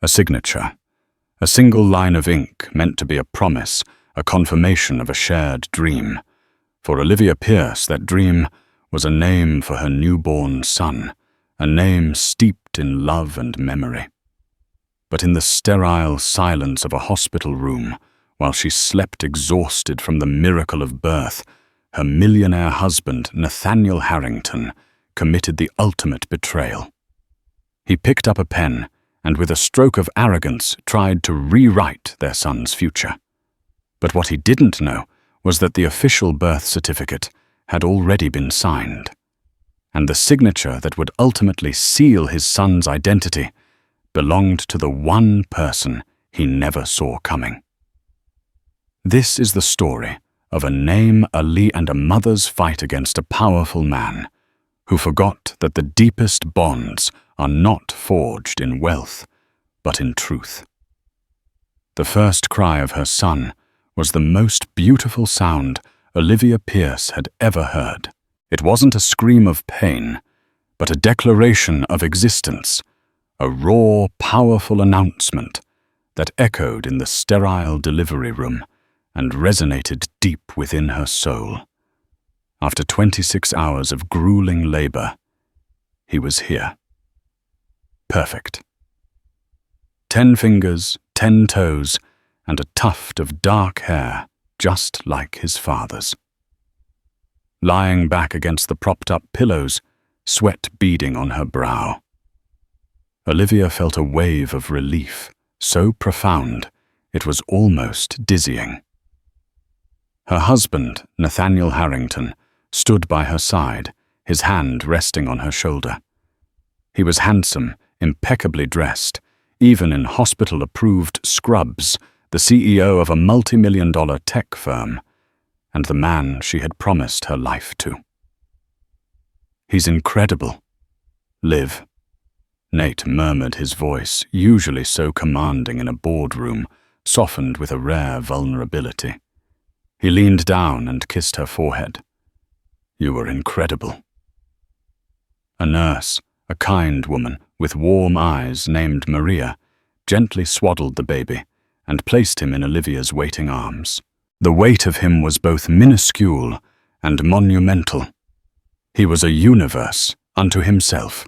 A signature. A single line of ink meant to be a promise, a confirmation of a shared dream. For Olivia Pierce, that dream was a name for her newborn son, a name steeped in love and memory. But in the sterile silence of a hospital room, while she slept exhausted from the miracle of birth, her millionaire husband, Nathaniel Harrington, committed the ultimate betrayal. He picked up a pen and with a stroke of arrogance tried to rewrite their son's future. But what he didn't know was that the official birth certificate had already been signed, and the signature that would ultimately seal his son's identity belonged to the one person he never saw coming. This is the story of a name, and a mother's fight against a powerful man who forgot that the deepest bonds are not forged in wealth, but in truth. The first cry of her son was the most beautiful sound Olivia Pierce had ever heard. It wasn't a scream of pain, but a declaration of existence, a raw, powerful announcement that echoed in the sterile delivery room and resonated deep within her soul. After 26 hours of grueling labor, he was here. Perfect. 10 fingers, 10 toes, and a tuft of dark hair, just like his father's. Lying back against the propped-up pillows, sweat beading on her brow. Olivia felt a wave of relief, so profound it was almost dizzying. Her husband, Nathaniel Harrington, stood by her side, his hand resting on her shoulder. He was handsome, impeccably dressed, even in hospital-approved scrubs, the CEO of a multi-million-dollar tech firm, and the man she had promised her life to. "He's incredible. Liv." Nate murmured, his voice, usually so commanding in a boardroom, softened with a rare vulnerability. He leaned down and kissed her forehead. "You were incredible." A nurse, a kind woman with warm eyes named Maria, gently swaddled the baby and placed him in Olivia's waiting arms. The weight of him was both minuscule and monumental. He was a universe unto himself.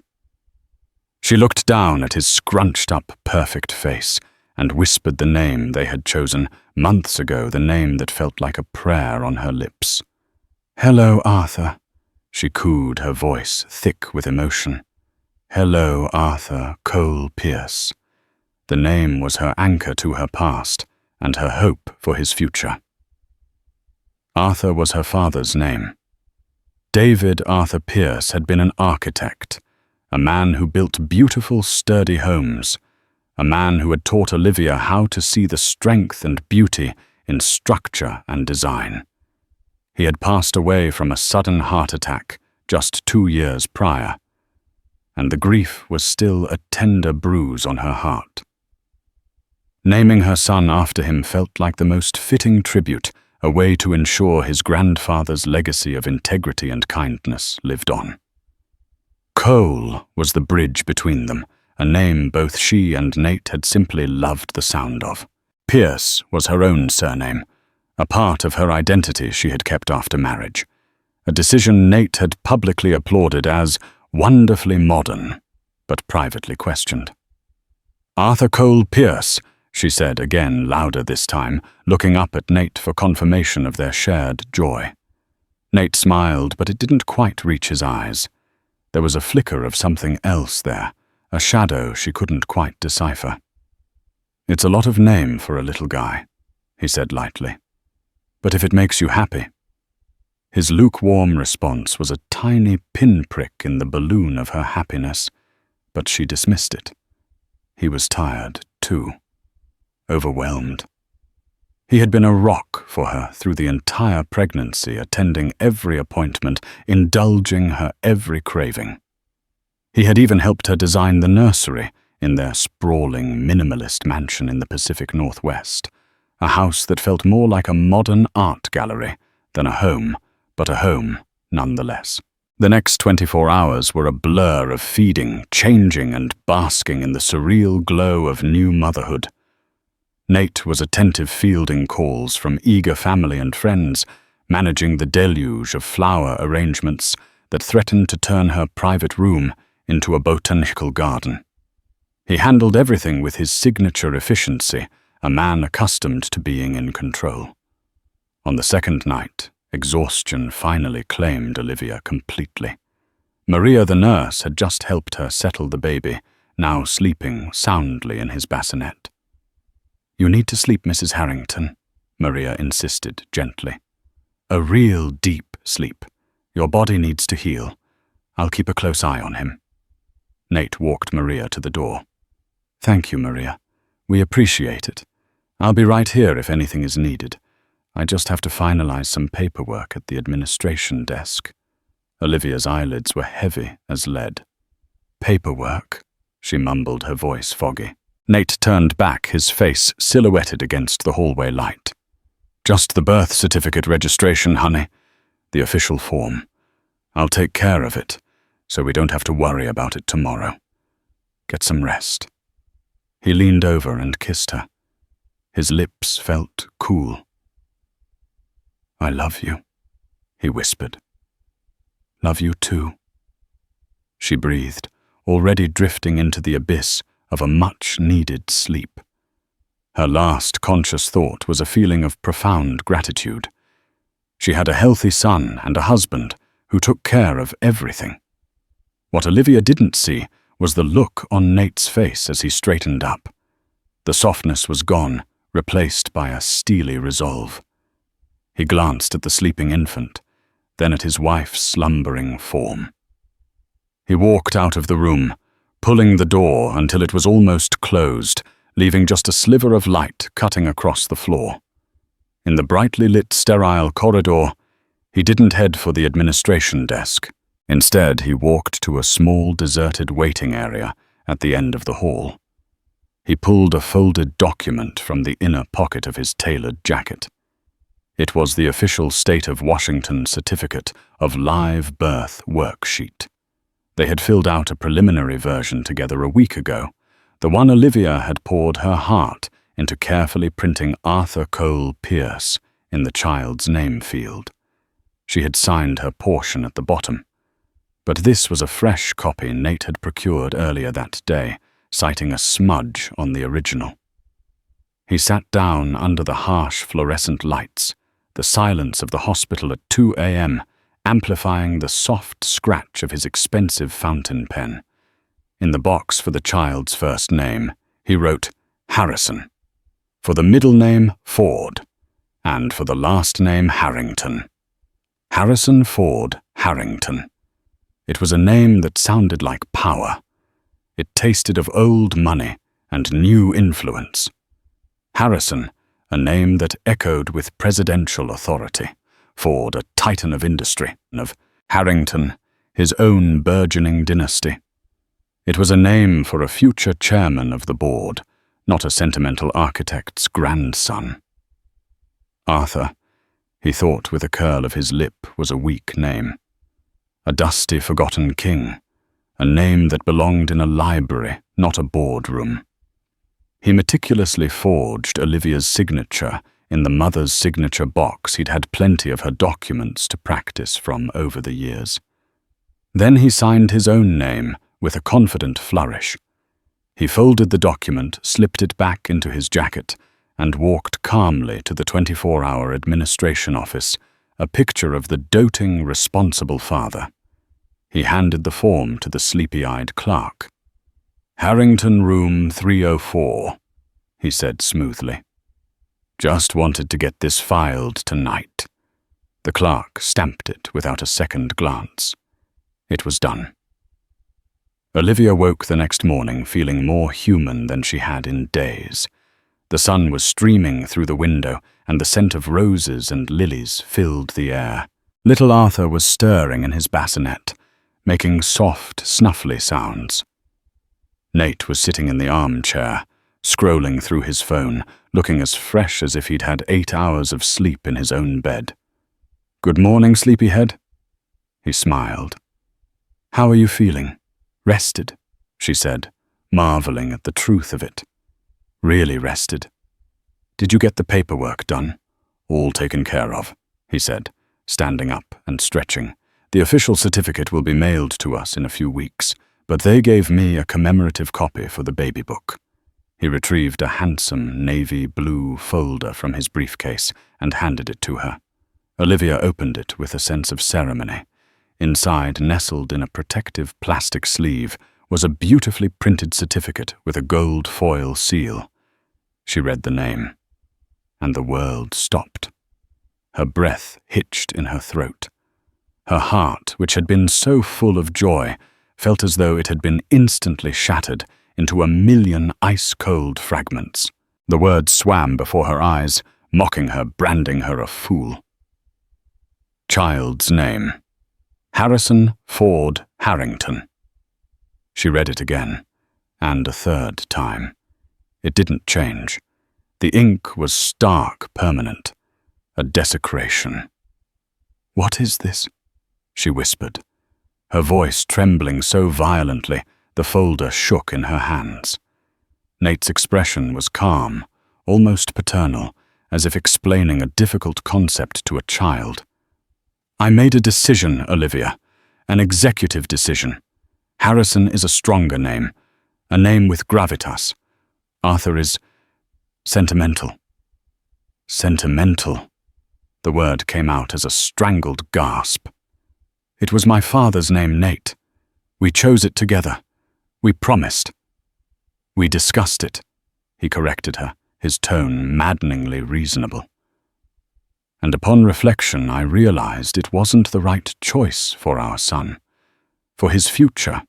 She looked down at his scrunched-up, perfect face and whispered the name they had chosen months ago, the name that felt like a prayer on her lips. "Hello, Arthur," she cooed, her voice thick with emotion. "Hello, Arthur Cole Pierce." The name was her anchor to her past and her hope for his future. Arthur was her father's name. David Arthur Pierce had been an architect, a man who built beautiful, sturdy homes, a man who had taught Olivia how to see the strength and beauty in structure and design. He had passed away from a sudden heart attack just 2 years prior, and the grief was still a tender bruise on her heart. Naming her son after him felt like the most fitting tribute, a way to ensure his grandfather's legacy of integrity and kindness lived on. Cole was the bridge between them, a name both she and Nate had simply loved the sound of. Pierce was her own surname, a part of her identity she had kept after marriage, a decision Nate had publicly applauded as wonderfully modern, but privately questioned. "Arthur Cole Pierce," she said again, louder this time, looking up at Nate for confirmation of their shared joy. Nate smiled, but it didn't quite reach his eyes. There was a flicker of something else there, a shadow she couldn't quite decipher. "It's a lot of name for a little guy," he said lightly. "But if it makes you happy." His lukewarm response was a tiny pinprick in the balloon of her happiness, but she dismissed it. He was tired, too. Overwhelmed. He had been a rock for her through the entire pregnancy, attending every appointment, indulging her every craving. He had even helped her design the nursery in their sprawling, minimalist mansion in the Pacific Northwest, a house that felt more like a modern art gallery than a home, but a home nonetheless. The next 24 hours were a blur of feeding, changing, and basking in the surreal glow of new motherhood. Nate was attentive fielding calls from eager family and friends, managing the deluge of flower arrangements that threatened to turn her private room into a botanical garden. He handled everything with his signature efficiency, a man accustomed to being in control. On the second night, exhaustion finally claimed Olivia completely. Maria the nurse had just helped her settle the baby, now sleeping soundly in his bassinet. "You need to sleep, Mrs. Harrington," Maria insisted gently. "A real deep sleep. Your body needs to heal. I'll keep a close eye on him." Nate walked Maria to the door. "Thank you, Maria. We appreciate it. I'll be right here if anything is needed. I just have to finalize some paperwork at the administration desk." Olivia's eyelids were heavy as lead. "Paperwork?" she mumbled, her voice foggy. Nate turned back, his face silhouetted against the hallway light. "Just the birth certificate registration, honey. The official form. I'll take care of it, so we don't have to worry about it tomorrow. Get some rest." He leaned over and kissed her. His lips felt cool. "I love you," he whispered. "Love you too." She breathed, already drifting into the abyss of a much-needed sleep. Her last conscious thought was a feeling of profound gratitude. She had a healthy son and a husband who took care of everything. What Olivia didn't see was the look on Nate's face as he straightened up. The softness was gone, replaced by a steely resolve. He glanced at the sleeping infant, then at his wife's slumbering form. He walked out of the room, pulling the door until it was almost closed, leaving just a sliver of light cutting across the floor. In the brightly lit, sterile corridor, he didn't head for the administration desk. Instead, he walked to a small, deserted waiting area at the end of the hall. He pulled a folded document from the inner pocket of his tailored jacket. It was the official State of Washington certificate of live birth worksheet. They had filled out a preliminary version together a week ago, the one Olivia had poured her heart into carefully printing Arthur Cole Pierce in the child's name field. She had signed her portion at the bottom. But this was a fresh copy Nate had procured earlier that day, citing a smudge on the original. He sat down under the harsh fluorescent lights, the silence of the hospital at 2 a.m., amplifying the soft scratch of his expensive fountain pen. In the box for the child's first name, he wrote Harrison, for the middle name Ford, and for the last name Harrington. Harrison Ford Harrington. It was a name that sounded like power. It tasted of old money and new influence. Harrison, a name that echoed with presidential authority. Ford, a titan of industry, of Harrington, his own burgeoning dynasty. It was a name for a future chairman of the board, not a sentimental architect's grandson. Arthur, he thought with a curl of his lip, was a weak name. A dusty, forgotten king, a name that belonged in a library, not a boardroom. He meticulously forged Olivia's signature in the mother's signature box he'd had plenty of her documents to practice from over the years. Then he signed his own name with a confident flourish. He folded the document, slipped it back into his jacket, and walked calmly to the 24-hour administration office, a picture of the doting, responsible father. He handed the form to the sleepy-eyed clerk. "Harrington Room 304, he said smoothly. "Just wanted to get this filed tonight." The clerk stamped it without a second glance. It was done. Olivia woke the next morning feeling more human than she had in days. The sun was streaming through the window, and the scent of roses and lilies filled the air. Little Arthur was stirring in his bassinet, making soft, snuffly sounds. Nate was sitting in the armchair, scrolling through his phone, looking as fresh as if he'd had 8 hours of sleep in his own bed. "Good morning, sleepyhead." He smiled. "How are you feeling?" "Rested," she said, marveling at the truth of it. "Really rested." "Did you get the paperwork done?" "All taken care of," he said, standing up and stretching. "The official certificate will be mailed to us in a few weeks, but they gave me a commemorative copy for the baby book." He retrieved a handsome navy blue folder from his briefcase and handed it to her. Olivia opened it with a sense of ceremony. Inside, nestled in a protective plastic sleeve, was a beautifully printed certificate with a gold foil seal. She read the name, and the world stopped. Her breath hitched in her throat. Her heart, which had been so full of joy, felt as though it had been instantly shattered into a million ice-cold fragments. The words swam before her eyes, mocking her, branding her a fool. Child's name: Harrison Ford Harrington. She read it again, and a third time. It didn't change. The ink was stark permanent, a desecration. "What is this?" she whispered, her voice trembling so violently the folder shook in her hands. Nate's expression was calm, almost paternal, as if explaining a difficult concept to a child. "I made a decision, Olivia, an executive decision. Harrison is a stronger name, a name with gravitas. Arthur is sentimental." Sentimental. The word came out as a strangled gasp. "It was my father's name, Nate. We chose it together. We promised." "We discussed it," he corrected her, his tone maddeningly reasonable. "And upon reflection, I realized it wasn't the right choice for our son, for his future.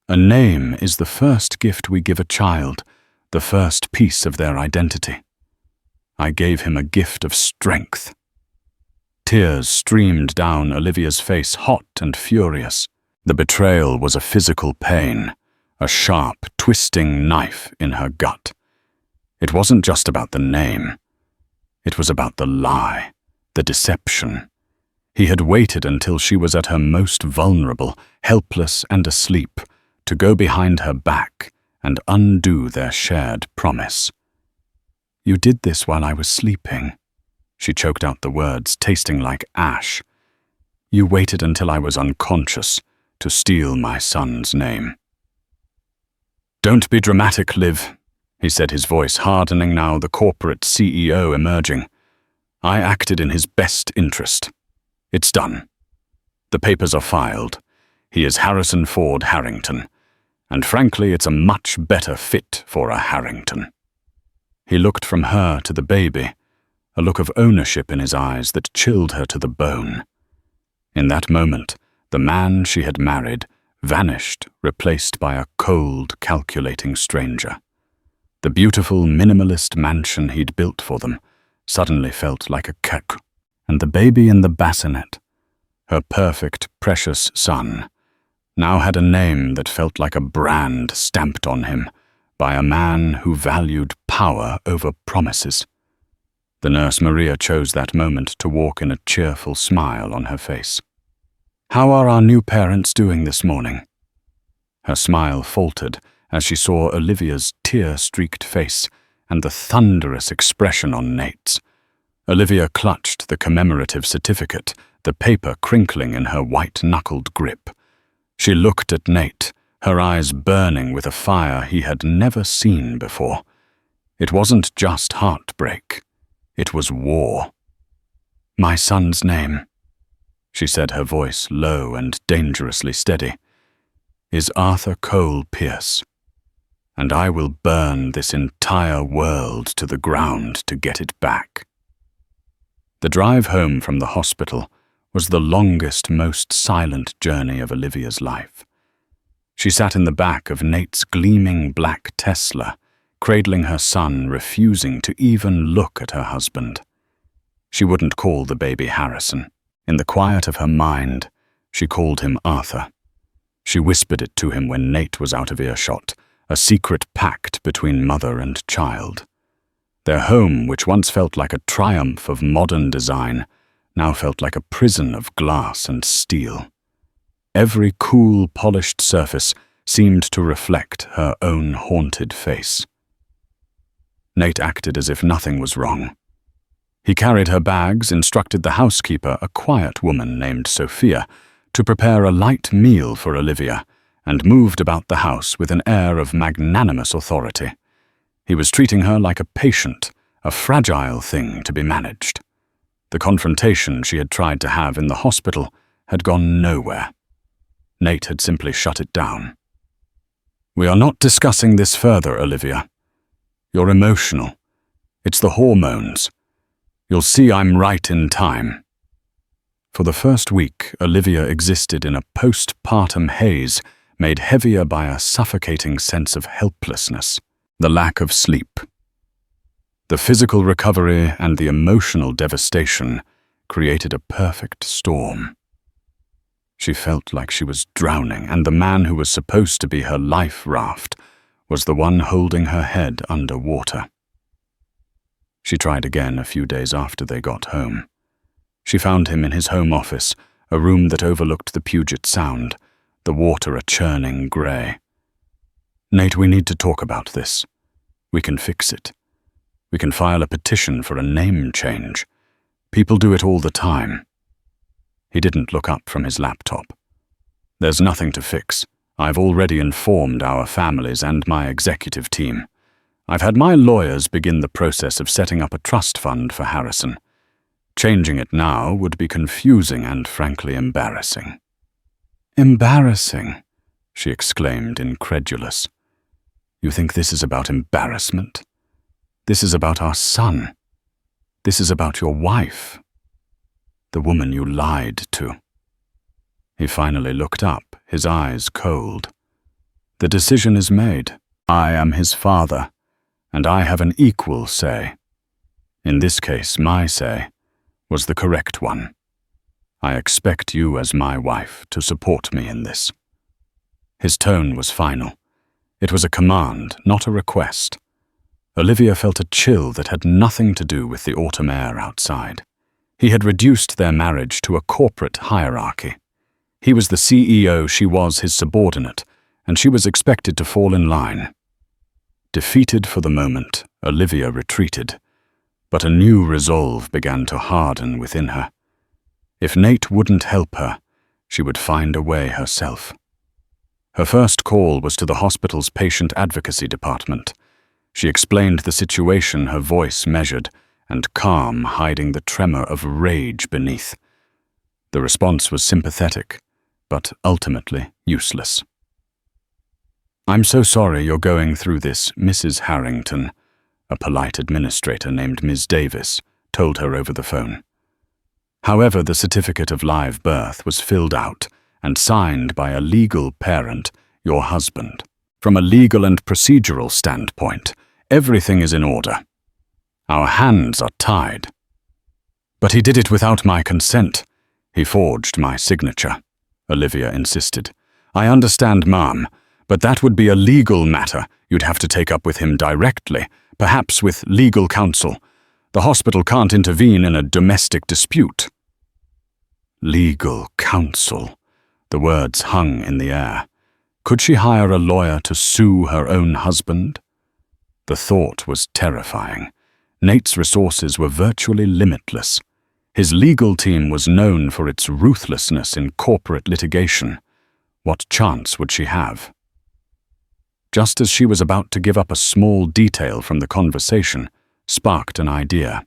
A name is the first gift we give a child, the first piece of their identity. I gave him a gift of strength." Tears streamed down Olivia's face, hot and furious. The betrayal was a physical pain, a sharp, twisting knife in her gut. It wasn't just about the name. It was about the lie, the deception. He had waited until she was at her most vulnerable, helpless and asleep, to go behind her back and undo their shared promise. "You did this while I was sleeping." She choked out the words, tasting like ash. "You waited until I was unconscious to steal my son's name." "Don't be dramatic, Liv," he said, his voice hardening now, the corporate CEO emerging. "I acted in his best interest. It's done. The papers are filed. He is Harrison Ford Harrington, and frankly, it's a much better fit for a Harrington." He looked from her to the baby, a look of ownership in his eyes that chilled her to the bone. In that moment, the man she had married vanished, replaced by a cold, calculating stranger. The beautiful, minimalist mansion he'd built for them suddenly felt like a cake, and the baby in the bassinet, her perfect, precious son, now had a name that felt like a brand stamped on him by a man who valued power over promises. The nurse Maria chose that moment to walk in a cheerful smile on her face. "How are our new parents doing this morning?" Her smile faltered as she saw Olivia's tear-streaked face and the thunderous expression on Nate's. Olivia clutched the commemorative certificate, the paper crinkling in her white-knuckled grip. She looked at Nate, her eyes burning with a fire he had never seen before. It wasn't just heartbreak. It was war. "My son's name," she said, her voice low and dangerously steady, "is Arthur Cole Pierce, and I will burn this entire world to the ground to get it back." The drive home from the hospital was the longest, most silent journey of Olivia's life. She sat in the back of Nate's gleaming black Tesla, cradling her son, refusing to even look at her husband. She wouldn't call the baby Harrison. In the quiet of her mind, she called him Arthur. She whispered it to him when Nate was out of earshot, a secret pact between mother and child. Their home, which once felt like a triumph of modern design, now felt like a prison of glass and steel. Every cool, polished surface seemed to reflect her own haunted face. Nate acted as if nothing was wrong. He carried her bags, instructed the housekeeper, a quiet woman named Sophia, to prepare a light meal for Olivia, and moved about the house with an air of magnanimous authority. He was treating her like a patient, a fragile thing to be managed. The confrontation she had tried to have in the hospital had gone nowhere. Nate had simply shut it down. "We are not discussing this further, Olivia. You're emotional. It's the hormones. You'll see I'm right in time." For the first week, Olivia existed in a postpartum haze made heavier by a suffocating sense of helplessness, the lack of sleep. The physical recovery and the emotional devastation created a perfect storm. She felt like she was drowning, and the man who was supposed to be her life raft was the one holding her head under water. She tried again a few days after they got home. She found him in his home office, a room that overlooked the Puget Sound, the water a churning grey. "Nate, we need to talk about this. We can fix it. We can file a petition for a name change. People do it all the time." He didn't look up from his laptop. "There's nothing to fix. I've already informed our families and my executive team. I've had my lawyers begin the process of setting up a trust fund for Harrison. Changing it now would be confusing and frankly embarrassing." "Embarrassing?" she exclaimed, incredulous. "You think this is about embarrassment? This is about our son. This is about your wife. The woman you lied to." He finally looked up, his eyes cold. "The decision is made. I am his father, and I have an equal say. In this case, my say was the correct one. I expect you as my wife to support me in this." His tone was final. It was a command, not a request. Olivia felt a chill that had nothing to do with the autumn air outside. He had reduced their marriage to a corporate hierarchy. He was the CEO, she was his subordinate, and she was expected to fall in line. Defeated for the moment, Olivia retreated, but a new resolve began to harden within her. If Nate wouldn't help her, she would find a way herself. Her first call was to the hospital's patient advocacy department. She explained the situation, her voice measured and calm, hiding the tremor of rage beneath. The response was sympathetic, but ultimately useless. "I'm so sorry you're going through this, Mrs. Harrington," a polite administrator named Ms. Davis told her over the phone. However, the certificate of live birth was filled out and signed by a legal parent, your husband. From a legal and procedural standpoint, everything is in order. Our hands are tied. "But he did it without my consent. He forged my signature," Olivia insisted. "I understand, Ma'am, but that would be a legal matter you'd have to take up with him directly, perhaps with legal counsel. The hospital can't intervene in a domestic dispute." Legal counsel. The words hung in the air. Could she hire a lawyer to sue her own husband? The thought was terrifying. Nate's resources were virtually limitless. His legal team was known for its ruthlessness in corporate litigation. What chance would she have? Just as she was about to give up a small detail from the conversation, sparked an idea.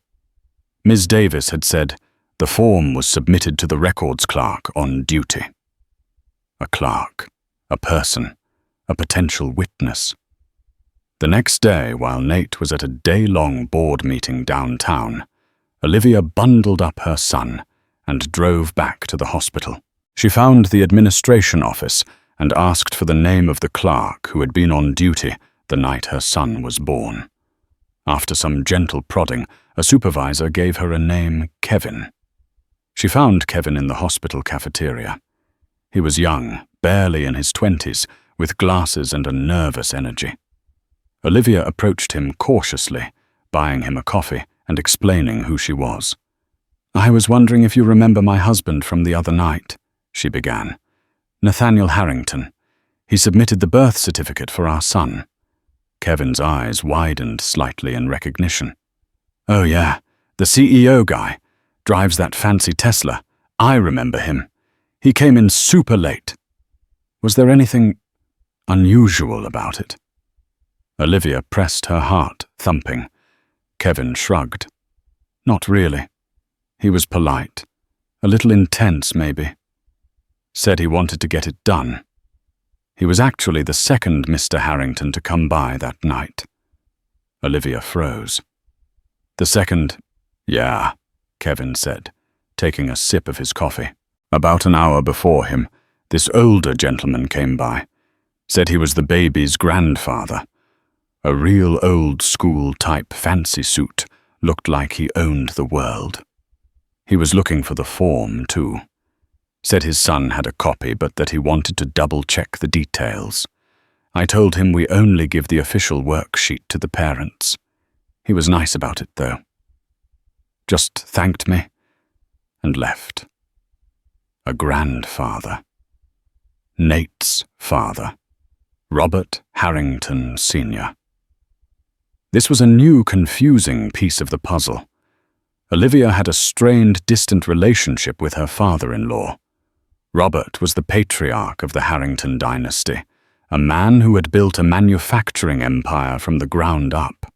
Ms. Davis had said the form was submitted to the records clerk on duty. A clerk, a person, a potential witness. The next day, while Nate was at a day-long board meeting downtown, Olivia bundled up her son and drove back to the hospital. She found the administration office and asked for the name of the clerk who had been on duty the night her son was born. After some gentle prodding, a supervisor gave her a name, Kevin. She found Kevin in the hospital cafeteria. He was young, barely in his 20s, with glasses and a nervous energy. Olivia approached him cautiously, buying him a coffee and explaining who she was. "I was wondering if you remember my husband from the other night," she began. Nathaniel Harrington. He submitted the birth certificate for our son. Kevin's eyes widened slightly in recognition. Oh yeah, the CEO guy. Drives that fancy Tesla. I remember him. He came in super late. Was there anything unusual about it? Olivia pressed her heart, thumping. Kevin shrugged. Not really. He was polite. A little intense, maybe. Said he wanted to get it done. He was actually the second Mr. Harrington to come by that night. Olivia froze. The second, yeah, Kevin said, taking a sip of his coffee. About an hour before him, this older gentleman came by. Said he was the baby's grandfather. A real old-school type fancy suit, looked like he owned the world. He was looking for the form, too. Said his son had a copy, but that he wanted to double-check the details. I told him we only give the official worksheet to the parents. He was nice about it, though. Just thanked me and left. A grandfather. Nate's father. Robert Harrington Sr. This was a new, confusing piece of the puzzle. Olivia had a strained, distant relationship with her father-in-law. Robert was the patriarch of the Harrington dynasty, a man who had built a manufacturing empire from the ground up.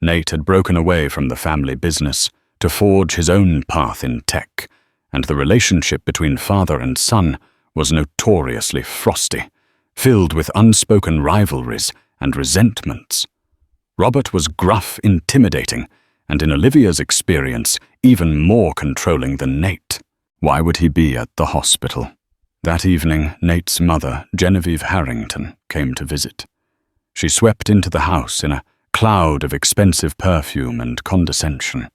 Nate had broken away from the family business to forge his own path in tech, and the relationship between father and son was notoriously frosty, filled with unspoken rivalries and resentments. Robert was gruff, intimidating, and in Olivia's experience, even more controlling than Nate. Why would he be at the hospital? That evening, Nate's mother, Genevieve Harrington, came to visit. She swept into the house in a cloud of expensive perfume and condescension.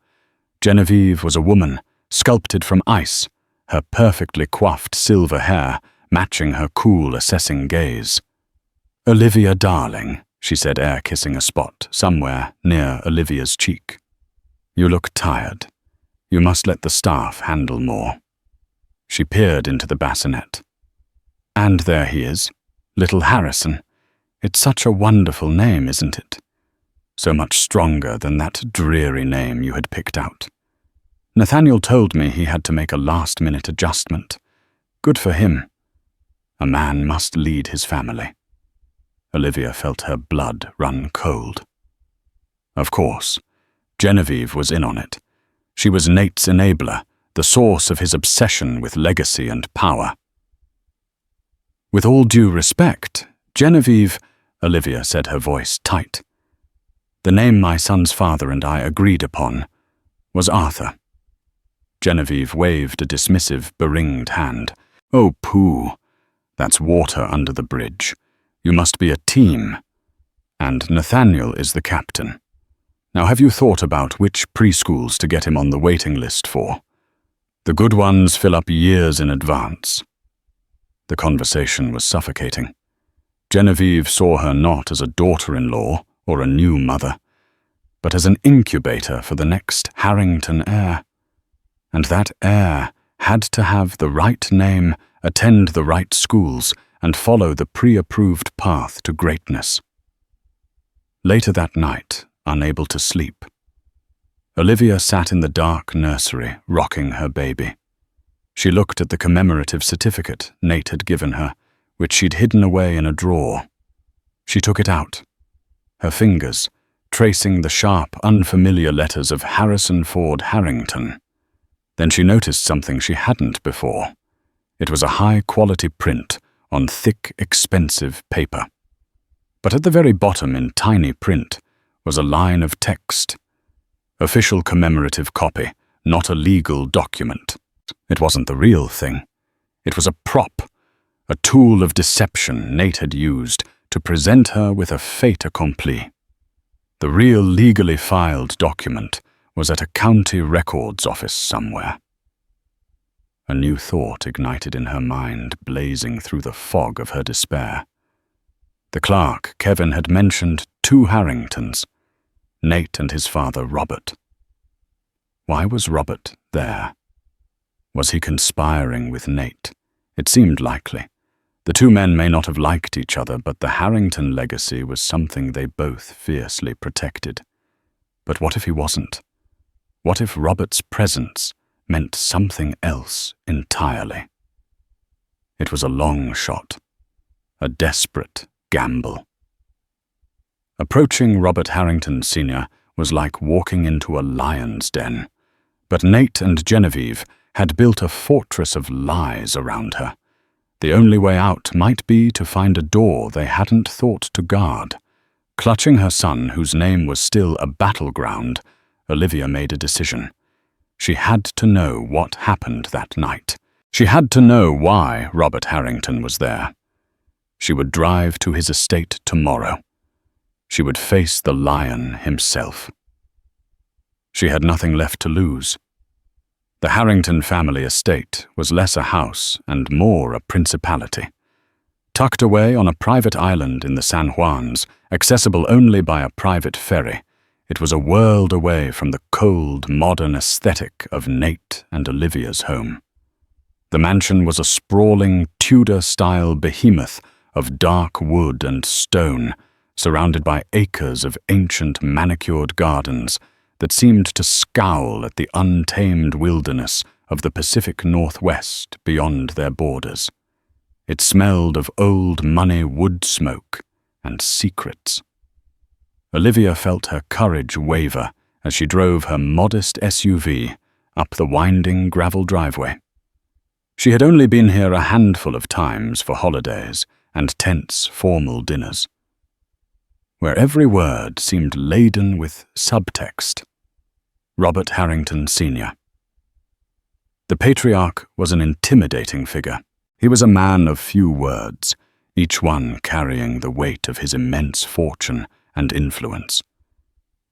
Genevieve was a woman, sculpted from ice, her perfectly coiffed silver hair matching her cool, assessing gaze. "Olivia, darling," she said, air-kissing a spot somewhere near Olivia's cheek. "You look tired. You must let the staff handle more." She peered into the bassinet. "And there he is, little Harrison. It's such a wonderful name, isn't it? So much stronger than that dreary name you had picked out. Nathaniel told me he had to make a last-minute adjustment. Good for him. A man must lead his family." Olivia felt her blood run cold. Of course, Genevieve was in on it. She was Nate's enabler, the source of his obsession with legacy and power. "With all due respect, Genevieve," Olivia said, her voice tight. "The name my son's father and I agreed upon was Arthur." Genevieve waved a dismissive, beringed hand. "Oh, pooh. That's water under the bridge. You must be a team. And Nathaniel is the captain. Now, have you thought about which preschools to get him on the waiting list for? The good ones fill up years in advance." The conversation was suffocating. Genevieve saw her not as a daughter-in-law or a new mother, but as an incubator for the next Harrington heir. And that heir had to have the right name, attend the right schools, and follow the pre-approved path to greatness. Later that night, unable to sleep, Olivia sat in the dark nursery, rocking her baby. She looked at the commemorative certificate Nate had given her, which she'd hidden away in a drawer. She took it out, her fingers tracing the sharp, unfamiliar letters of Harrison Ford Harrington. Then she noticed something she hadn't before. It was a high-quality print on thick, expensive paper. But at the very bottom, in tiny print, was a line of text. Official commemorative copy, not a legal document. It wasn't the real thing. It was a prop, a tool of deception Nate had used to present her with a fait accompli. The real legally filed document was at a county records office somewhere. A new thought ignited in her mind, blazing through the fog of her despair. The clerk, Kevin, had mentioned 2 Harringtons, Nate and his father, Robert. Why was Robert there? Was he conspiring with Nate? It seemed likely. The two men may not have liked each other, but the Harrington legacy was something they both fiercely protected. But what if he wasn't? What if Robert's presence meant something else entirely? It was a long shot, a desperate gamble. Approaching Robert Harrington Sr. was like walking into a lion's den, but Nate and Genevieve had built a fortress of lies around her. The only way out might be to find a door they hadn't thought to guard. Clutching her son, whose name was still a battleground, Olivia made a decision. She had to know what happened that night. She had to know why Robert Harrington was there. She would drive to his estate tomorrow. She would face the lion himself. She had nothing left to lose. The Harrington family estate was less a house and more a principality. Tucked away on a private island in the San Juans, accessible only by a private ferry, it was a world away from the cold, modern aesthetic of Nate and Olivia's home. The mansion was a sprawling, Tudor-style behemoth of dark wood and stone, surrounded by acres of ancient manicured gardens that seemed to scowl at the untamed wilderness of the Pacific Northwest beyond their borders. It smelled of old money wood smoke and secrets. Olivia felt her courage waver as she drove her modest SUV up the winding gravel driveway. She had only been here a handful of times for holidays and tense, formal dinners, where every word seemed laden with subtext. Robert Harrington Sr. The patriarch was an intimidating figure. He was a man of few words, each one carrying the weight of his immense fortune and influence.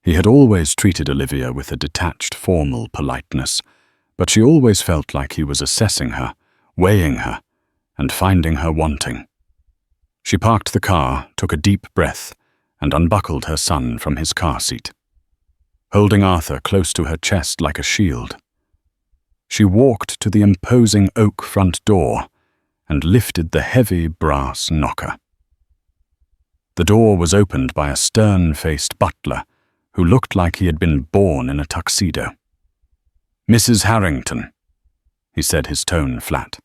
He had always treated Olivia with a detached, formal politeness, but she always felt like he was assessing her, weighing her, and finding her wanting. She parked the car, took a deep breath, and unbuckled her son from his car seat, holding Arthur close to her chest like a shield. She walked to the imposing oak front door and lifted the heavy brass knocker. The door was opened by a stern-faced butler who looked like he had been born in a tuxedo. "Mrs. Harrington," he said, his tone flat.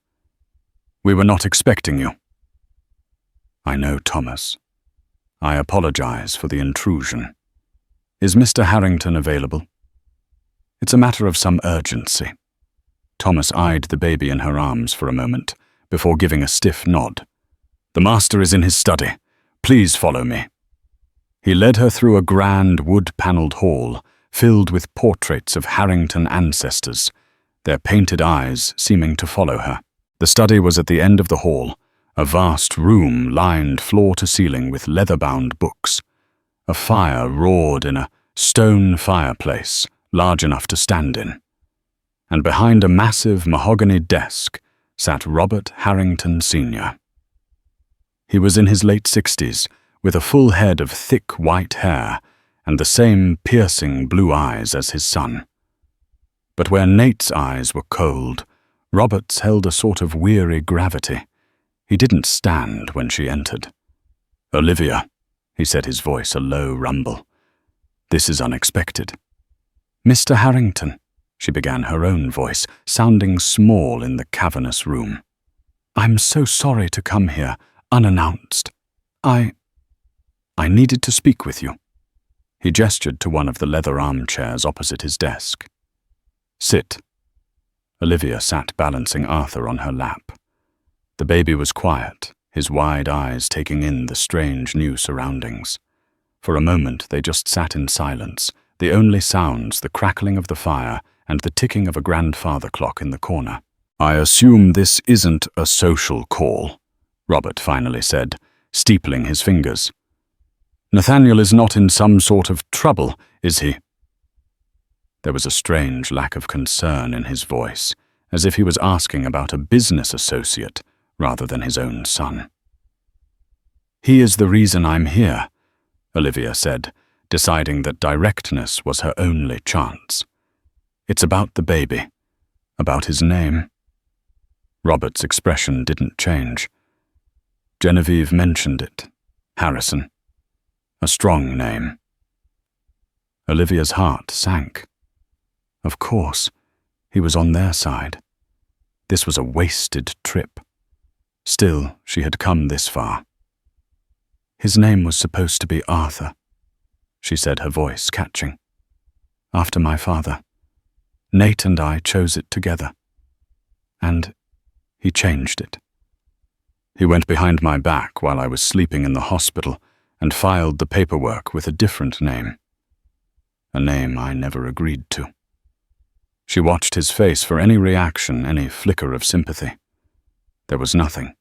"We were not expecting you." "I know, Thomas. I apologize for the intrusion. Is Mr. Harrington available?" "It's a matter of some urgency." Thomas eyed the baby in her arms for a moment before giving a stiff nod. "The master is in his study. Please follow me." He led her through a grand wood-paneled hall filled with portraits of Harrington ancestors, their painted eyes seeming to follow her. The study was at the end of the hall, a vast room lined floor to ceiling with leather-bound books. A fire roared in a stone fireplace large enough to stand in. And behind a massive mahogany desk sat Robert Harrington Sr. He was in his late 60s, with a full head of thick white hair and the same piercing blue eyes as his son. But where Nate's eyes were cold, Robert's held a sort of weary gravity. He didn't stand when she entered. "Olivia," he said, his voice a low rumble. "This is unexpected." "Mr. Harrington," she began, her own voice sounding small in the cavernous room. "I'm so sorry to come here unannounced. I needed to speak with you." He gestured to one of the leather armchairs opposite his desk. "Sit." Olivia sat balancing Arthur on her lap. The baby was quiet, his wide eyes taking in the strange new surroundings. For a moment they just sat in silence, the only sounds the crackling of the fire and the ticking of a grandfather clock in the corner. "I assume this isn't a social call," Robert finally said, steepling his fingers. "Nathaniel is not in some sort of trouble, is he?" There was a strange lack of concern in his voice, as if he was asking about a business associate rather than his own son. "He is the reason I'm here," Olivia said, deciding that directness was her only chance. "It's about the baby, about his name." Robert's expression didn't change. Genevieve mentioned it. Harrison. A strong name. Olivia's heart sank. Of course, he was on their side. This was a wasted trip. Still, she had come this far. His name was supposed to be Arthur, she said, her voice catching. After my father. Nate and I chose it together. And he changed it. He went behind my back while I was sleeping in the hospital and filed the paperwork with a different name. A name I never agreed to. She watched his face for any reaction, any flicker of sympathy. There was nothing.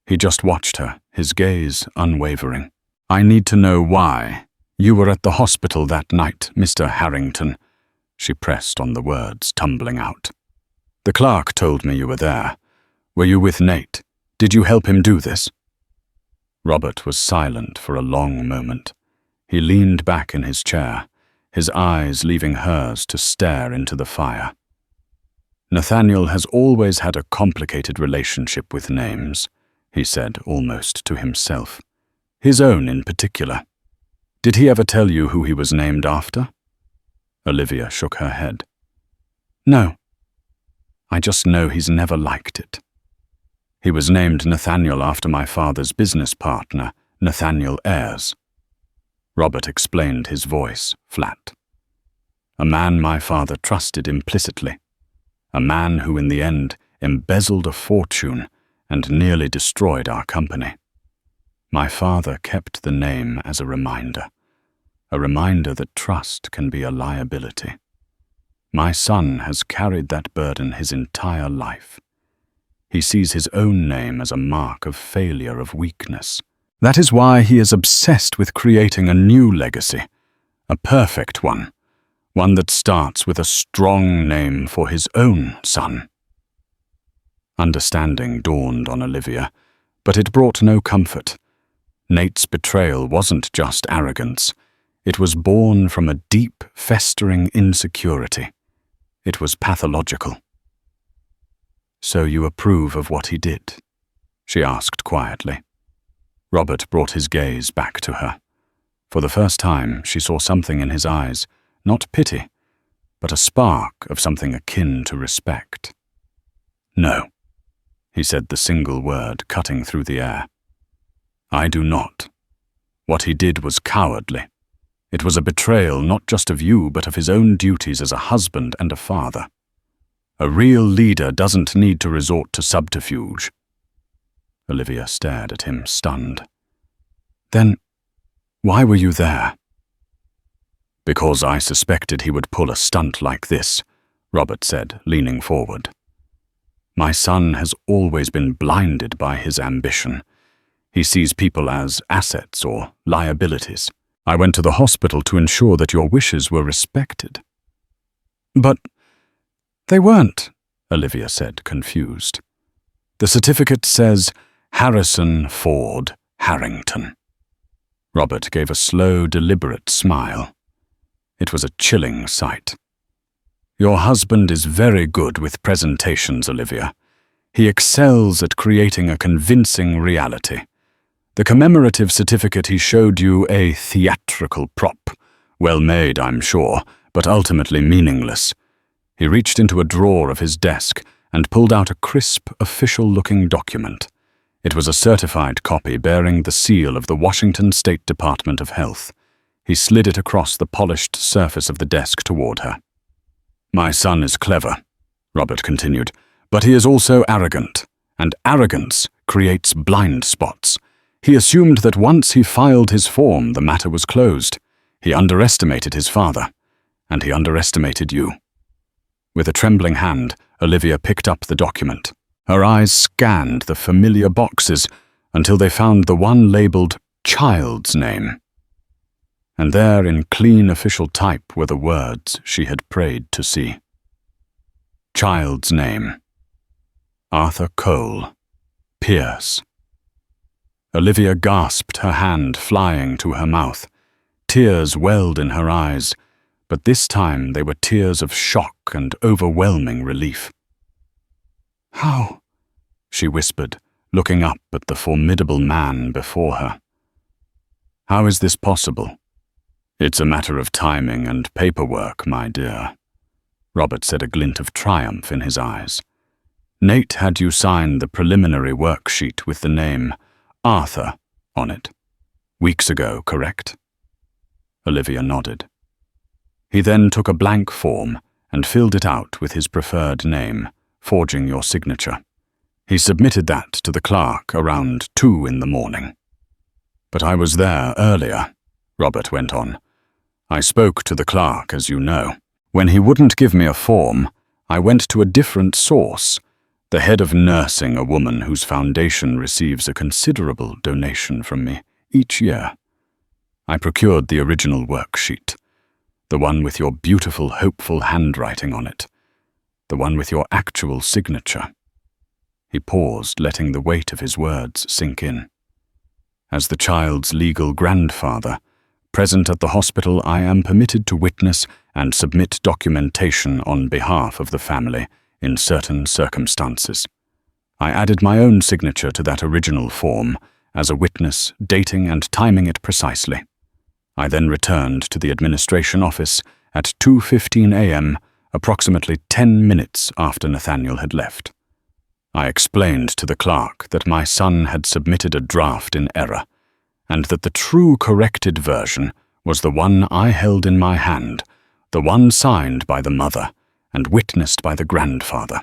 He just watched her, his gaze unwavering. I need to know why. You were at the hospital that night, Mr. Harrington. She pressed on the words, tumbling out. The clerk told me you were there. Were you with Nate? Did you help him do this? Robert was silent for a long moment. He leaned back in his chair, his eyes leaving hers to stare into the fire. Nathaniel has always had a complicated relationship with names, he said almost to himself. His own in particular. Did he ever tell you who he was named after? Olivia shook her head. No. I just know he's never liked it. He was named Nathaniel after my father's business partner, Nathaniel Ayres. Robert explained, his voice flat. A man my father trusted implicitly. A man who in the end embezzled a fortune and nearly destroyed our company. My father kept the name as a reminder that trust can be a liability. My son has carried that burden his entire life. He sees his own name as a mark of failure, of weakness. That is why he is obsessed with creating a new legacy, a perfect one that starts with a strong name for his own son. Understanding dawned on Olivia, but it brought no comfort. Nate's betrayal wasn't just arrogance. It was born from a deep, festering insecurity. It was pathological. So you approve of what he did? She asked quietly. Robert brought his gaze back to her. For the first time, she saw something in his eyes, not pity, but a spark of something akin to respect. No, he said, the single word cutting through the air. I do not. What he did was cowardly. It was a betrayal not just of you, but of his own duties as a husband and a father. A real leader doesn't need to resort to subterfuge. Olivia stared at him, stunned. Then, why were you there? Because I suspected he would pull a stunt like this, Robert said, leaning forward. My son has always been blinded by his ambition. He sees people as assets or liabilities. I went to the hospital to ensure that your wishes were respected. But they weren't, Olivia said, confused. The certificate says Harrison Ford Harrington. Robert gave a slow, deliberate smile. It was a chilling sight. Your husband is very good with presentations, Olivia. He excels at creating a convincing reality. The commemorative certificate he showed you a theatrical prop. Well made, I'm sure, but ultimately meaningless. He reached into a drawer of his desk and pulled out a crisp, official-looking document. It was a certified copy bearing the seal of the Washington State Department of Health. He slid it across the polished surface of the desk toward her. My son is clever, Robert continued, but he is also arrogant, and arrogance creates blind spots. He assumed that once he filed his form, the matter was closed. He underestimated his father, and he underestimated you. With a trembling hand, Olivia picked up the document. Her eyes scanned the familiar boxes until they found the one labeled child's name. And there, in clean official type, were the words she had prayed to see. Child's name. Arthur Cole. Pierce. Olivia gasped, her hand flying to her mouth. Tears welled in her eyes, but this time they were tears of shock and overwhelming relief. How? She whispered, looking up at the formidable man before her. "How is this possible?" "It's a matter of timing and paperwork, my dear." Robert said, a glint of triumph in his eyes. "Nate had you sign the preliminary worksheet with the name Arthur on it. Weeks ago, correct?" Olivia nodded. "He then took a blank form and filled it out with his preferred name, forging your signature. He submitted that to the clerk around 2 in the morning. But I was there earlier," Robert went on. "I spoke to the clerk, as you know. When he wouldn't give me a form, I went to a different source, the head of nursing, a woman whose foundation receives a considerable donation from me each year. I procured the original worksheet, the one with your beautiful, hopeful handwriting on it, the one with your actual signature." He paused, letting the weight of his words sink in. "As the child's legal grandfather, present at the hospital, I am permitted to witness and submit documentation on behalf of the family in certain circumstances. I added my own signature to that original form as a witness, dating and timing it precisely. I then returned to the administration office at 2:15 a.m., approximately 10 minutes after Nathaniel had left. I explained to the clerk that my son had submitted a draft in error, and that the true corrected version was the one I held in my hand, the one signed by the mother and witnessed by the grandfather.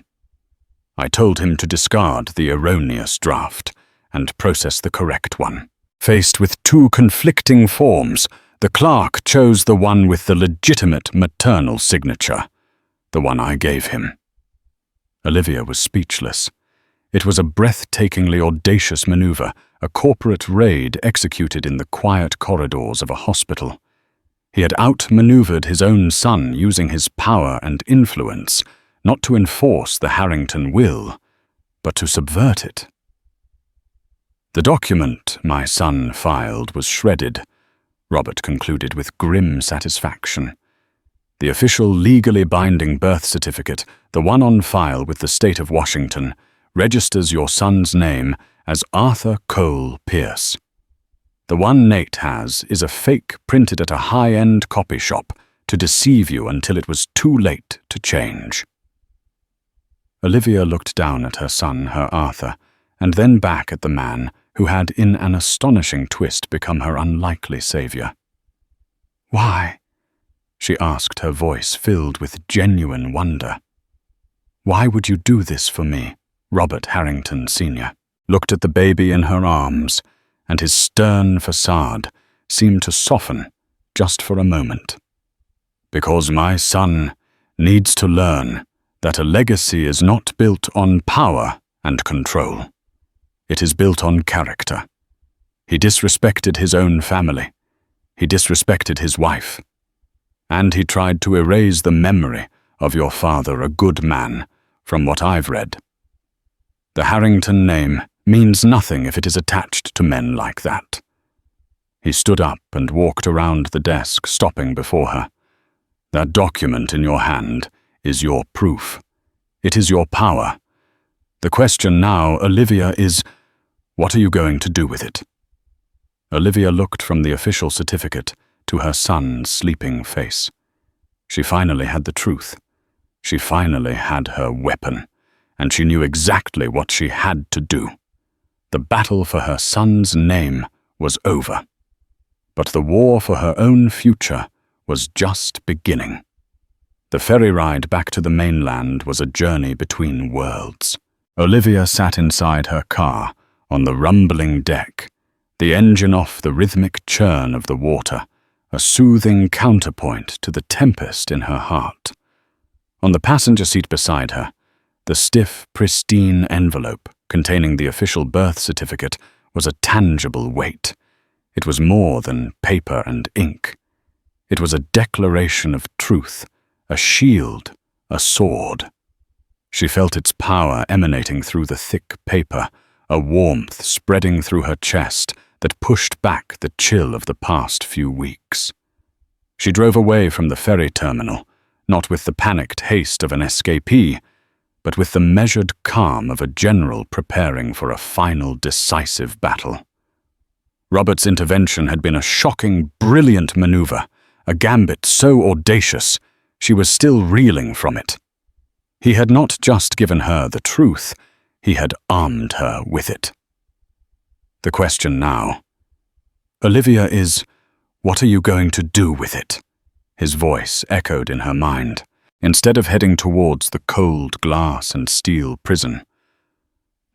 I told him to discard the erroneous draft and process the correct one. Faced with 2 conflicting forms, the clerk chose the one with the legitimate maternal signature, the one I gave him." Olivia was speechless. It was a breathtakingly audacious maneuver, a corporate raid executed in the quiet corridors of a hospital. He had outmaneuvered his own son using his power and influence, not to enforce the Harrington will, but to subvert it. "The document my son filed was shredded," Robert concluded with grim satisfaction. "The official legally binding birth certificate, the one on file with the state of Washington, registers your son's name as Arthur Cole Pierce. The one Nate has is a fake printed at a high-end copy shop to deceive you until it was too late to change." Olivia looked down at her son, her Arthur, and then back at the man who had in an astonishing twist become her unlikely savior. "Why?" she asked, her voice filled with genuine wonder. "Why would you do this for me?" Robert Harrington Sr. looked at the baby in her arms, and his stern facade seemed to soften just for a moment. "Because my son needs to learn that a legacy is not built on power and control. It is built on character. He disrespected his own family. He disrespected his wife. And he tried to erase the memory of your father, a good man, from what I've read. The Harrington name means nothing if it is attached to men like that." He stood up and walked around the desk, stopping before her. "That document in your hand is your proof. It is your power. The question now, Olivia, is, what are you going to do with it?" Olivia looked from the official certificate to her son's sleeping face. She finally had the truth. She finally had her weapon, and she knew exactly what she had to do. The battle for her son's name was over, but the war for her own future was just beginning. The ferry ride back to the mainland was a journey between worlds. Olivia sat inside her car on the rumbling deck, the engine off, the rhythmic churn of the water, a soothing counterpoint to the tempest in her heart. On the passenger seat beside her, the stiff, pristine envelope containing the official birth certificate was a tangible weight. It was more than paper and ink. It was a declaration of truth, a shield, a sword. She felt its power emanating through the thick paper, a warmth spreading through her chest that pushed back the chill of the past few weeks. She drove away from the ferry terminal, not with the panicked haste of an escapee, but with the measured calm of a general preparing for a final decisive battle. Robert's intervention had been a shocking, brilliant maneuver, a gambit so audacious she was still reeling from it. He had not just given her the truth, he had armed her with it. The question now, "Olivia, what are you going to do with it?" His voice echoed in her mind, instead of heading towards the cold glass and steel prison.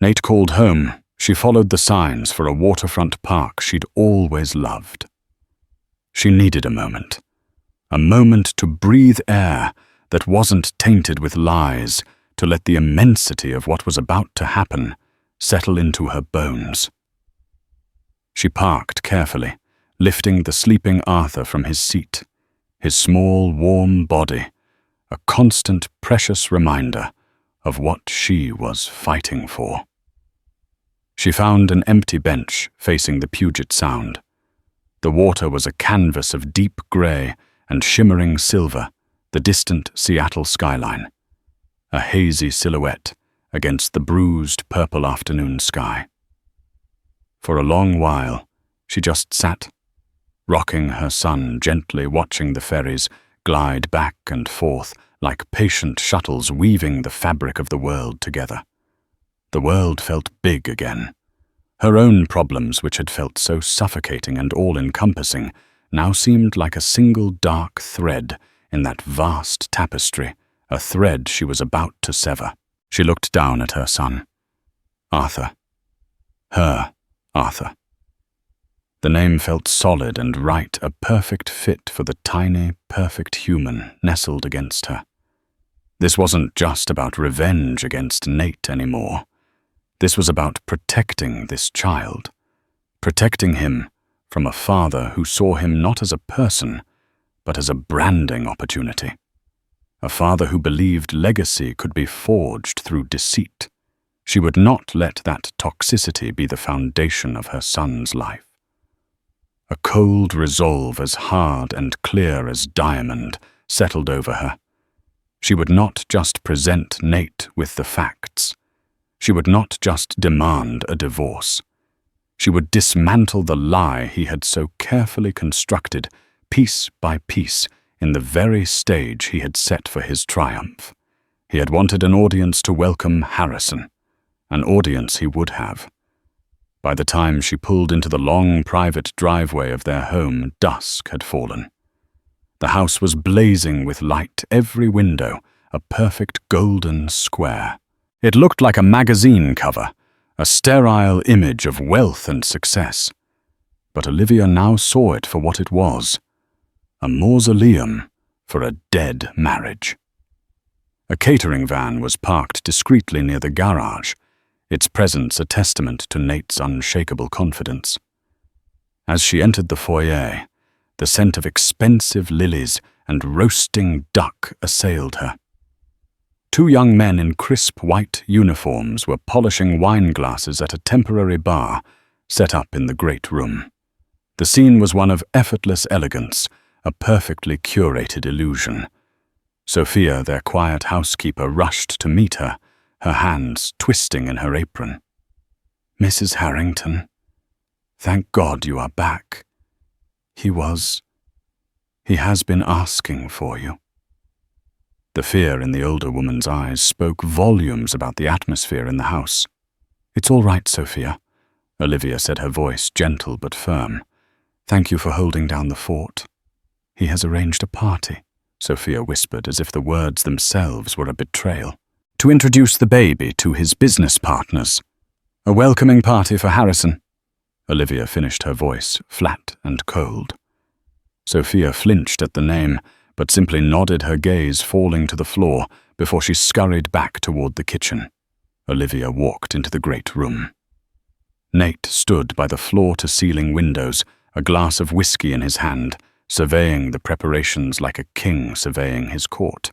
Nate called home. She followed the signs for a waterfront park she'd always loved. She needed a moment to breathe air that wasn't tainted with lies, to let the immensity of what was about to happen settle into her bones. She parked carefully, lifting the sleeping Arthur from his seat, his small, warm body, a constant, precious reminder of what she was fighting for. She found an empty bench facing the Puget Sound. The water was a canvas of deep gray and shimmering silver, the distant Seattle skyline, a hazy silhouette against the bruised purple afternoon sky. For a long while, she just sat, rocking her son gently, watching the ferries glide back and forth like patient shuttles weaving the fabric of the world together. The world felt big again. Her own problems, which had felt so suffocating and all-encompassing, now seemed like a single dark thread in that vast tapestry, a thread she was about to sever. She looked down at her son. Arthur. Her Arthur. The name felt solid and right, a perfect fit for the tiny, perfect human nestled against her. This wasn't just about revenge against Nate anymore. This was about protecting this child, protecting him from a father who saw him not as a person, but as a branding opportunity. A father who believed legacy could be forged through deceit. She would not let that toxicity be the foundation of her son's life. A cold resolve as hard and clear as diamond settled over her. She would not just present Nate with the facts. She would not just demand a divorce. She would dismantle the lie he had so carefully constructed, piece by piece, in the very stage he had set for his triumph. He had wanted an audience to welcome Harrison, an audience he would have. By the time she pulled into the long private driveway of their home, dusk had fallen. The house was blazing with light, every window a perfect golden square. It looked like a magazine cover, a sterile image of wealth and success. But Olivia now saw it for what it was, a mausoleum for a dead marriage. A catering van was parked discreetly near the garage, its presence a testament to Nate's unshakable confidence. As she entered the foyer, the scent of expensive lilies and roasting duck assailed her. Two young men in crisp white uniforms were polishing wine glasses at a temporary bar set up in the great room. The scene was one of effortless elegance, a perfectly curated illusion. Sophia, their quiet housekeeper, rushed to meet her, her hands twisting in her apron. "Mrs. Harrington, thank God you are back. He has been asking for you." The fear in the older woman's eyes spoke volumes about the atmosphere in the house. "It's all right, Sophia," Olivia said, her voice gentle but firm. "Thank you for holding down the fort." "He has arranged a party," Sophia whispered, as if the words themselves were a betrayal. "To introduce the baby to his business partners. A welcoming party for Harrison." Olivia finished, her voice flat and cold. Sophia flinched at the name, but simply nodded, her gaze falling to the floor before she scurried back toward the kitchen. Olivia walked into the great room. Nate stood by the floor-to-ceiling windows, a glass of whiskey in his hand, surveying the preparations like a king surveying his court.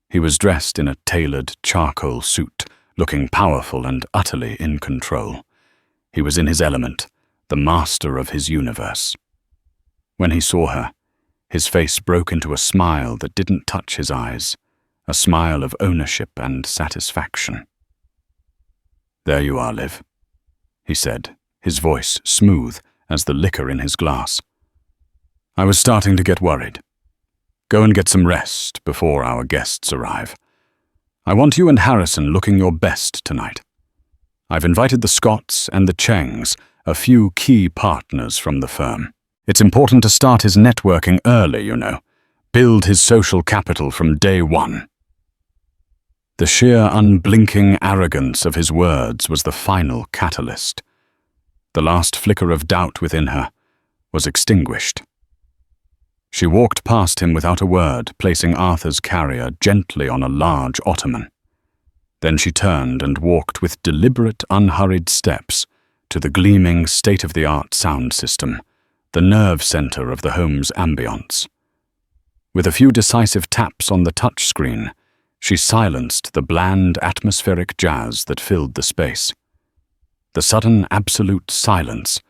He was dressed in a tailored charcoal suit, looking powerful and utterly in control. He was in his element, the master of his universe. When he saw her, his face broke into a smile that didn't touch his eyes, a smile of ownership and satisfaction. "There you are, Liv," he said, his voice smooth as the liquor in his glass. "I was starting to get worried. Go and get some rest before our guests arrive. I want you and Harrison looking your best tonight. I've invited the Scotts and the Chengs, a few key partners from the firm. It's important to start his networking early, you know. Build his social capital from day one." The sheer unblinking arrogance of his words was the final catalyst. The last flicker of doubt within her was extinguished. She walked past him without a word, placing Arthur's carrier gently on a large ottoman. Then she turned and walked with deliberate, unhurried steps to the gleaming, state-of-the-art sound system, the nerve center of the home's ambience. With a few decisive taps on the touchscreen, she silenced the bland, atmospheric jazz that filled the space. The sudden, absolute silence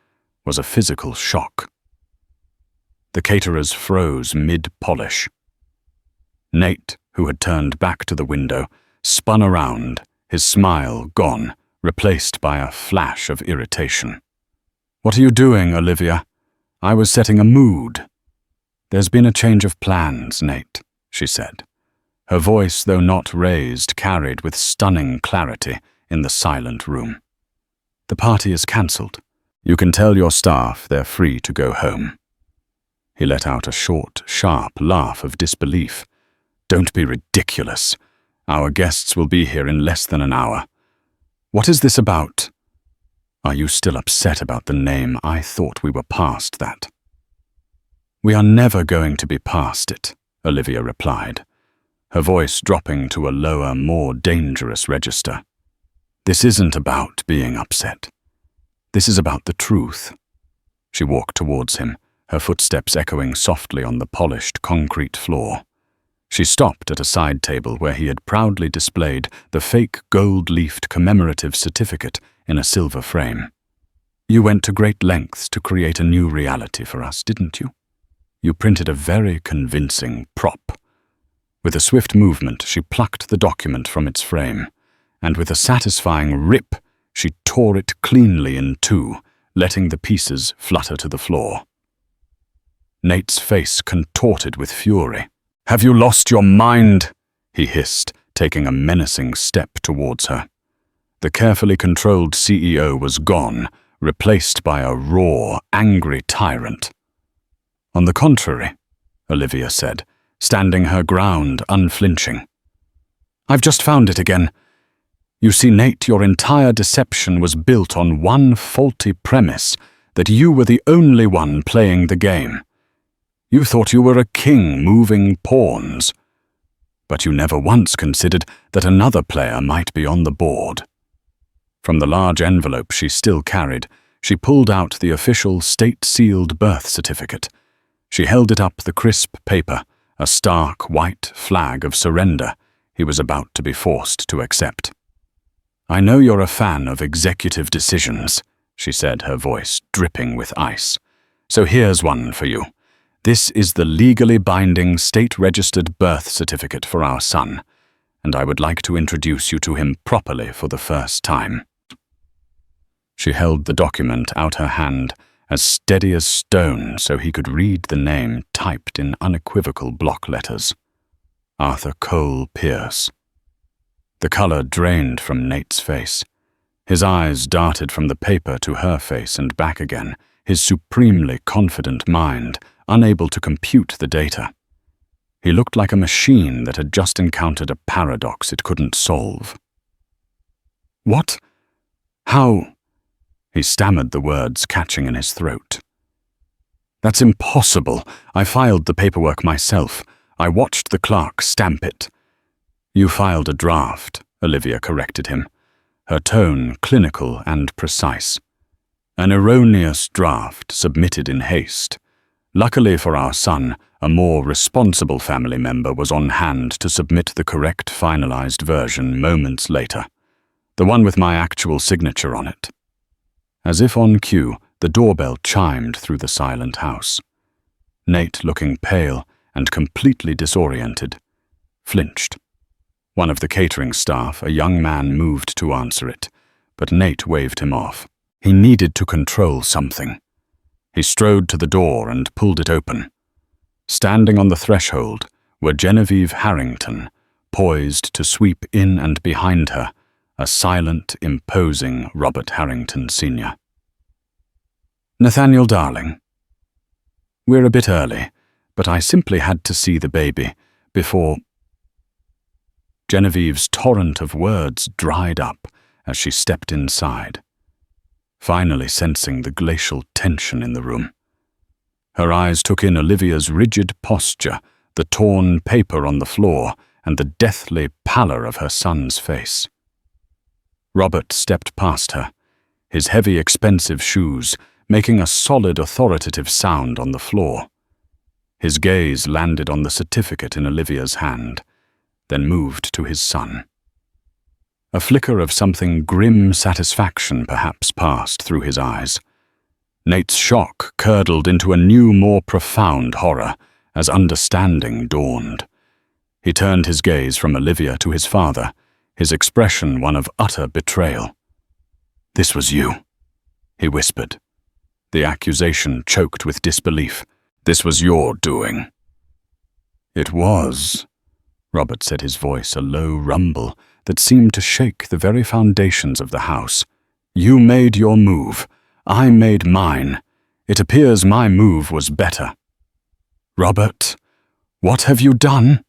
was a physical shock. The caterers froze mid-polish. Nate, who had turned back to the window, spun around, his smile gone, replaced by a flash of irritation. "What are you doing, Olivia? I was setting a mood." "There's been a change of plans, Nate," she said. Her voice, though not raised, carried with stunning clarity in the silent room. "The party is cancelled. You can tell your staff they're free to go home." He let out a short, sharp laugh of disbelief. "Don't be ridiculous. Our guests will be here in less than an hour. What is this about?" "Are you still upset about the name? I thought we were past that." "We are never going to be past it," Olivia replied, her voice dropping to a lower, more dangerous register. "This isn't about being upset. This is about the truth." She walked towards him, her footsteps echoing softly on the polished concrete floor. She stopped at a side table where he had proudly displayed the fake gold-leafed commemorative certificate in a silver frame. "You went to great lengths to create a new reality for us, didn't you? You printed a very convincing prop." With a swift movement, she plucked the document from its frame, and with a satisfying rip, she tore it cleanly in two, letting the pieces flutter to the floor. Nate's face contorted with fury. "Have you lost your mind?" he hissed, taking a menacing step towards her. The carefully controlled CEO was gone, replaced by a raw, angry tyrant. "On the contrary," Olivia said, standing her ground unflinching. "I've just found it again. You see, Nate, your entire deception was built on one faulty premise, that you were the only one playing the game. You thought you were a king moving pawns, but you never once considered that another player might be on the board." From the large envelope she still carried, she pulled out the official state-sealed birth certificate. She held it up the crisp paper, a stark white flag of surrender he was about to be forced to accept. "I know you're a fan of executive decisions," she said, her voice dripping with ice. "So here's one for you. This is the legally binding state-registered birth certificate for our son, and I would like to introduce you to him properly for the first time." She held the document out her hand, as steady as stone so he could read the name typed in unequivocal block letters. Arthur Cole Pierce. The color drained from Nate's face. His eyes darted from the paper to her face and back again, his supremely confident mind unable to compute the data. He looked like a machine that had just encountered a paradox it couldn't solve. "What? How?" He stammered the words, catching in his throat. "That's impossible. I filed the paperwork myself. I watched the clerk stamp it." "You filed a draft," Olivia corrected him, her tone clinical and precise. "An erroneous draft submitted in haste. Luckily for our son, a more responsible family member was on hand to submit the correct finalized version moments later, the one with my actual signature on it." As if on cue, the doorbell chimed through the silent house. Nate, looking pale and completely disoriented, flinched. One of the catering staff, a young man, moved to answer it, but Nate waved him off. He needed to control something. He strode to the door and pulled it open. Standing on the threshold were Genevieve Harrington, poised to sweep in, and behind her, a silent, imposing Robert Harrington Sr. "Nathaniel, darling, we're a bit early, but I simply had to see the baby before—" Genevieve's torrent of words dried up as she stepped inside, finally sensing the glacial tension in the room. Her eyes took in Olivia's rigid posture, the torn paper on the floor, and the deathly pallor of her son's face. Robert stepped past her, his heavy, expensive shoes making a solid, authoritative sound on the floor. His gaze landed on the certificate in Olivia's hand, then moved to his son. A flicker of something grim satisfaction perhaps passed through his eyes. Nate's shock curdled into a new, more profound horror as understanding dawned. He turned his gaze from Olivia to his father, his expression one of utter betrayal. "This was you," he whispered. The accusation choked with disbelief. "This was your doing." "It was," Robert said, his voice a low rumble that seemed to shake the very foundations of the house. "You made your move. I made mine. It appears my move was better." "Robert, what have you done?"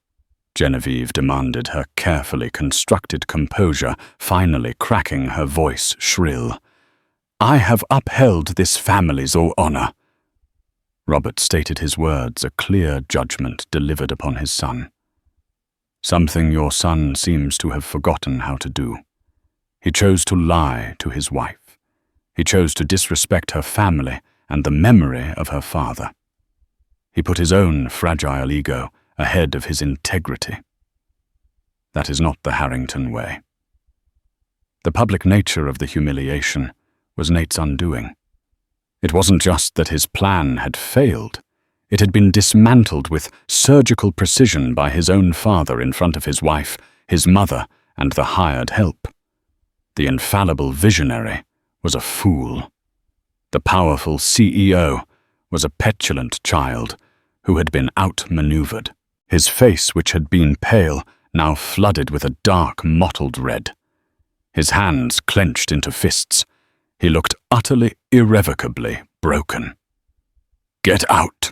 Genevieve demanded, her carefully constructed composure finally cracking, her voice shrill. "I have upheld this family's honor." Robert stated his words, a clear judgment delivered upon his son. "Something your son seems to have forgotten how to do. He chose to lie to his wife. He chose to disrespect her family and the memory of her father. He put his own fragile ego ahead of his integrity. That is not the Harrington way." The public nature of the humiliation was Nate's undoing. It wasn't just that his plan had failed. It had been dismantled with surgical precision by his own father in front of his wife, his mother, and the hired help. The infallible visionary was a fool. The powerful CEO was a petulant child who had been outmaneuvered. His face, which had been pale, now flooded with a dark, mottled red. His hands clenched into fists. He looked utterly, irrevocably broken. "Get out!"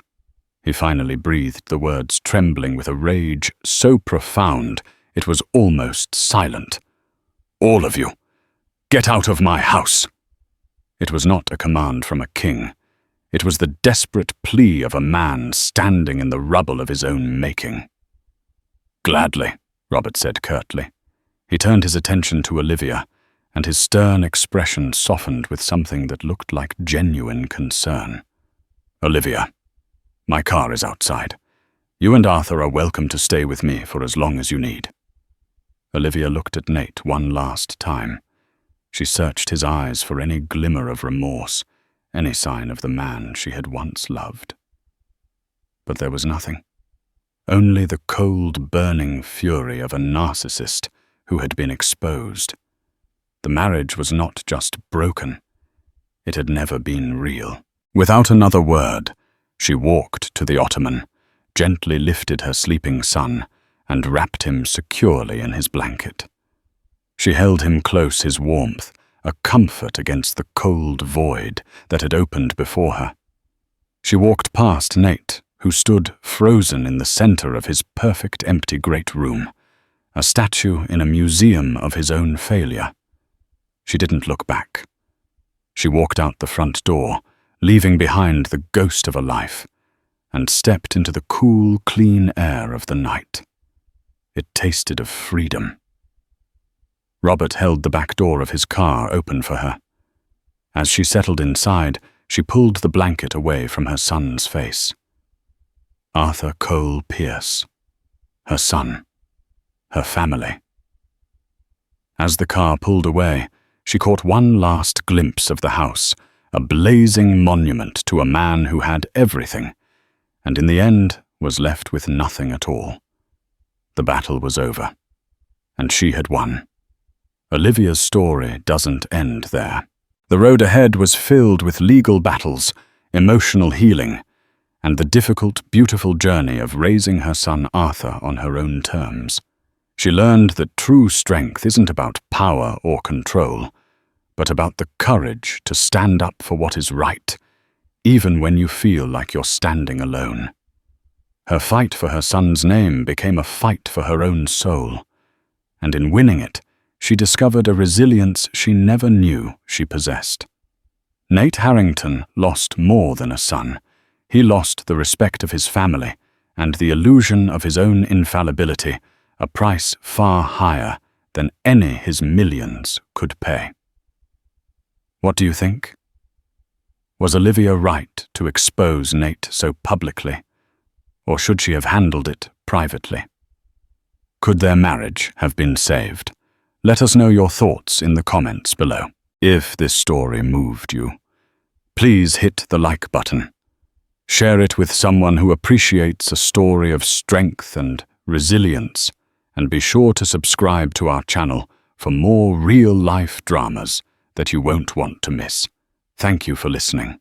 He finally breathed, the words trembling with a rage so profound it was almost silent. "All of you, get out of my house!" It was not a command from a king. It was the desperate plea of a man standing in the rubble of his own making. "Gladly," Robert said curtly. He turned his attention to Olivia, and his stern expression softened with something that looked like genuine concern. "Olivia, my car is outside. You and Arthur are welcome to stay with me for as long as you need." Olivia looked at Nate one last time. She searched his eyes for any glimmer of remorse, any sign of the man she had once loved. But there was nothing. Only the cold, burning fury of a narcissist who had been exposed. The marriage was not just broken. It had never been real. Without another word, she walked to the ottoman, gently lifted her sleeping son, and wrapped him securely in his blanket. She held him close, his warmth, a comfort against the cold void that had opened before her. She walked past Nate, who stood frozen in the center of his perfect empty great room, a statue in a museum of his own failure. She didn't look back. She walked out the front door, leaving behind the ghost of a life, and stepped into the cool, clean air of the night. It tasted of freedom. Robert held the back door of his car open for her. As she settled inside, she pulled the blanket away from her son's face. Arthur Cole Pierce, her son, her family. As the car pulled away, she caught one last glimpse of the house, a blazing monument to a man who had everything, and in the end was left with nothing at all. The battle was over. and she had won. Olivia's story doesn't end there. The road ahead was filled with legal battles, emotional healing, and the difficult, beautiful journey of raising her son Arthur on her own terms. She learned that true strength isn't about power or control, but about the courage to stand up for what is right, even when you feel like you're standing alone. Her fight for her son's name became a fight for her own soul, and in winning it, she discovered a resilience she never knew she possessed. Nate Harrington lost more than a son. He lost the respect of his family and the illusion of his own infallibility, a price far higher than any his millions could pay. What do you think? Was Olivia right to expose Nate so publicly, or should she have handled it privately? Could their marriage have been saved? Let us know your thoughts in the comments below. If this story moved you, please hit the like button. Share it with someone who appreciates a story of strength and resilience, and be sure to subscribe to our channel for more real-life dramas that you won't want to miss. Thank you for listening.